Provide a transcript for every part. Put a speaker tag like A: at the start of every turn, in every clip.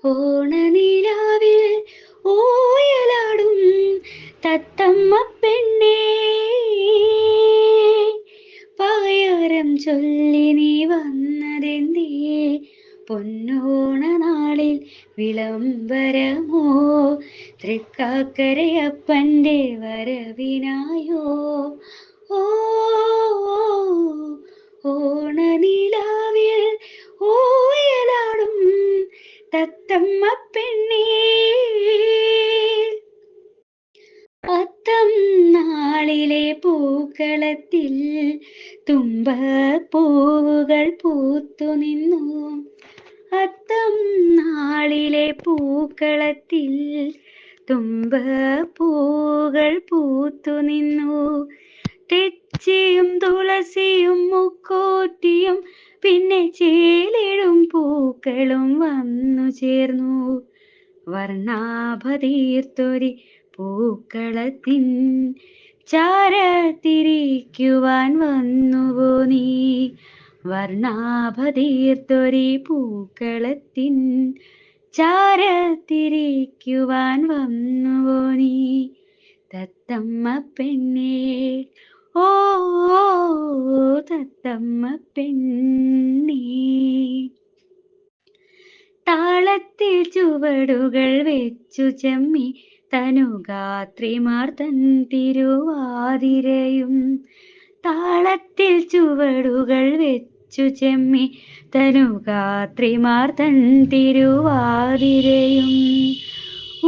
A: ഓണനിലാവിൽ ഊയലാടും തത്തമ്മ പെണ്ണേ, പായാരം ചൊല്ലി നീ വന്നതെന്തേ, പൊന്നോണ നാളിൽ വിളംബരമോ, തൃക്കാക്കരയപ്പൻ്റെ വരവിനായോ. ഓ ഓണനിലാവിൽ ഊയലാടും തത്തമ്മ പെണ്ണേ, അത്തം നാളിലെ പൂക്കളത്തിൽ തുമ്പപ്പൂവുകൾ പൂത്തു നിന്നു. അത്തം നാളിലെ പൂക്കളത്തിൽ തുമ്പപ്പൂകൾ പൂത്തു നിന്നു. തെച്ചിയും തുളസിയും മുക്കോറ്റിയും പിന്നെ ചേലിടും പൂക്കളും വന്നു ചേർന്നു. വർണ്ണാഭതീർത്തൊരി പൂക്കളത്തിൻ ചാരത്തിരിക്കുവാൻ വന്നുവോ നീ. വർണ്ണാഭതീർത്തൊരി പൂക്കളത്തിൻ ചാരത്തിരിക്കുവാൻ വന്നുവോ നീ, തത്തമ്മ പെണ്ണേ. ഓ തത്തമ്മ പെണ്ണേ. താളത്തിൽ ചുവടുകൾ വെച്ചു ചെമ്മി തനുഗാത്രിമാർ തൻ തിരുവാതിരയും. താളത്തിൽ ചുവടുകൾ വെച്ചു ചെമ്മി തനുഗാത്രിമാർ തൻ തിരുവാതിരയും.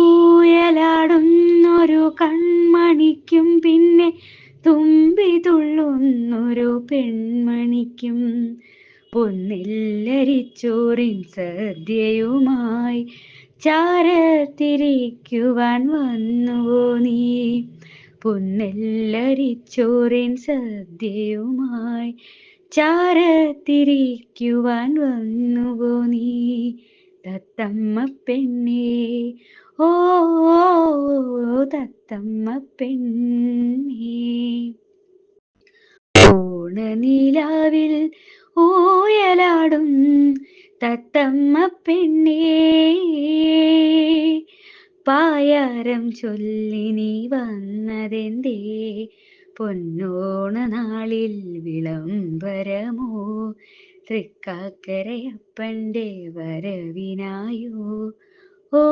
A: ഊയലാടുന്നൊരു കൺമണിക്കും പിന്നെ തുമ്പി തുള്ളുന്നൊരു പെൺമണിക്കും, പൊന്നില്ലരിച്ചോറിൻ സദ്യയുമായി ചാരത്തിരിക്കുവാൻ വന്നുവോ നീ. പൊന്നില്ലരിച്ചോറിൻ സദ്യയുമായി ചാരത്തിരിക്കുവാൻ വന്നുവോ നീ, തത്തമ്മ പെണ്ണേ. ഓ തത്തമ്മ പെണ്ണേ. ഓണനിലാവിൽ ഊയലാടും തത്തമ്മ പെണ്ണേ, പായാരം ചൊല്ലി നീ വന്നതെന്തേ, പൊന്നോണ നാളിൽ വിളംബരമോ, തൃക്കാക്കരയപ്പൻ്റെ വരവിനായോ. ഓ